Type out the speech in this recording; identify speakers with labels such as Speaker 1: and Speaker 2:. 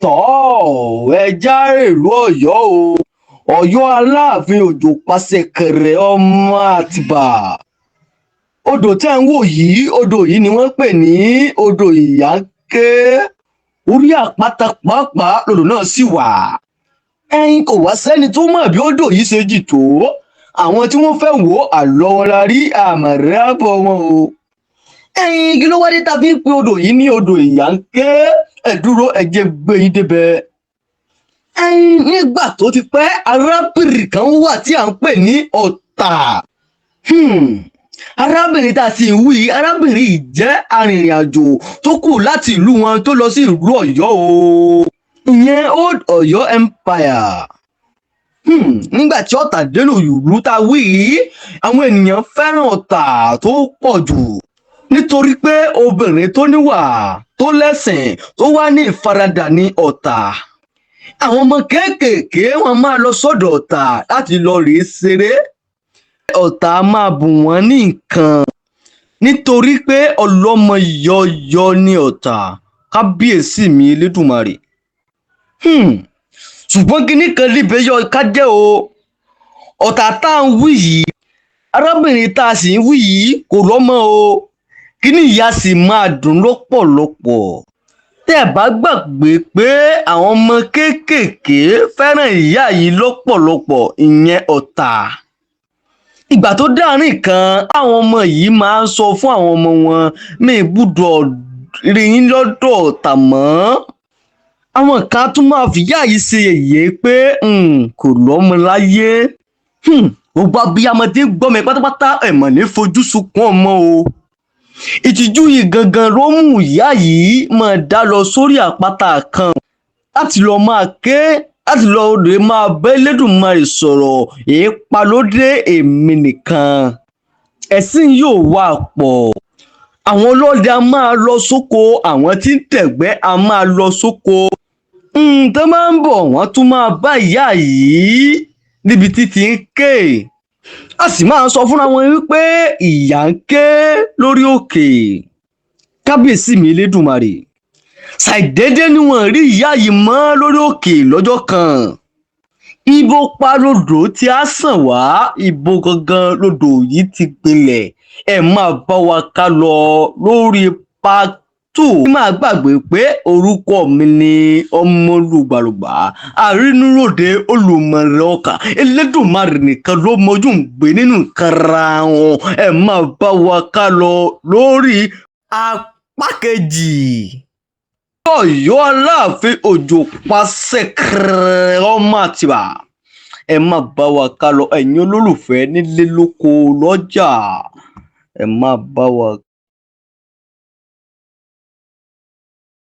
Speaker 1: ẹja ìlú Ọ̀yọ́ o. Ọ̀yọ́ Aláàfin Òjó pàṣẹ kẹrẹ ọmọ Àtìbà. Odò tẹ́ ń wò yìí, odò yìí ni wọ́n pè ní odò Ìyáńké. Orí àpáta pàápàá lodò náà sì wà. Ẹ̀yin kò wá sẹ́ni tó mọ̀ bí odò yìí ṣe jì tó. Àwọn tí wọ́n fẹ́ wò àlọ́ wọn la rí àmọ̀rẹ́ àbọ̀ wọn o. Ẹ̀yin kí ló wá dé tá fi ń pe odò yìí ní odò Ìyáńké? Ẹ dúró ẹ jẹ́ gbé yín débẹ̀. Ẹ̀yin nígbà tó ti pẹ́ arábìnrin kan wà tí à ń pè ní Ọ̀tà. Arábìnrin tá a sì ń wí, arábìnrin yìí jẹ́ arìnrìn-àjò tó kù láti ìlú wọn tó lọ sí ìlú Ọ̀yọ́ o. Ìyẹn Old Ọ̀yọ́ Empire. Nígbà tí Ọ̀tà délù ìlú tá a wí yìí, àwọn ènìyàn fẹ́ràn Ọ̀tà tó pọ̀ jù nítorí pé obìnrin tó níwà tó lẹ́sìn tó wá ní ìfaradà ní Ọ̀tà. Àwọn ọmọ kéékèèké wọn máa lọ sọ́dọ̀ Ọ̀tà láti lọ rèé ṣeré. Ọ̀tà máa bù wọ́n ní nǹkan nítorí pé ọlọ́mọ yọyọ ní Ọ̀tà. Kábíyèsí mi Elédùmarè. Ṣùgbọ́n kinní kan níbẹ̀ yọ ká jẹ́ o. Ọ̀tà tá à ń wí yìí, arábìnrin tá a sì ń wí yìí kò lọ́mọ o. Kíní ìyá sì máa dùn lọ́pọ̀lọpọ̀. Tẹ́ ẹ bá gbàgbé pé àwọn ọmọ kéékèèké fẹ́ràn ìyá yìí lọ́pọ̀lọpọ̀, ìyẹn Ọ̀tà. Ìgbà tó dáàrin kan, àwọn ọmọ yìí máa ń sọ fún àwọn ọmọ wọn, mi ì gbúdọ̀ rí yín lọ́dọ̀ Ọ̀tà mọ́. Àwọn kan tún máa fìyá yìí ṣe yẹ̀yẹ́ pé kò lọ́mọ láyé. Gbogbo abiyamọ tí ń gbọ́ mi pátápátá ẹ̀ mọ̀ ní fojú sunkún ọmọ o. Ìtìjú yìí gangan ló mú ìyá yìí máa dá lọ sórí àpáta kan láti lọ máa ké, láti lọ rè máa bá Elédùmarè sọ̀rọ̀. Èépa ló dé èmi nìkan. Ẹ̀sìn yóò wà pọ̀. Àwọn ọlọ́dẹ a máa lọ sóko, àwọn tí ń tẹ̀gbẹ́ a máa lọ sóko. Tó máa ń bọ̀ wọ́n tún máa bá ìyá yìí níbi tí ti ń ké. A sì máa sọ fúnra wọn wípé ìyá ń ké lórí òkè. Kábíyèsí mi Elédùmarè. Ṣàìdédé ni wọ́n rí ìyá yìí mọ́ lórí òkè lọ́jọ́ kan. Ibo pa lodò tí a sàn wá, ibo gangan lodò yìí ti gbilẹ̀. Ẹ máa bá wa ká lọ lórí part 2. Má gbàgbé pé orúkọ mi ni ọmọ logbalogba, àrínúròde olùmọ̀ràn ọkà. Elédùmarè nìkan ló mọjú ń gbé nínú kara wọn. Ẹ máa bá wa ká lọ lórí apá kejì. Ọ̀yọ́ Aláàfin Òjó pàṣẹ kẹrẹ ọmọ Àtìbà. Ẹ máa bá wa ká lọ, ẹ̀yin olólùfẹ́ nílé lóko lọ́jà. Ẹ máa bá wa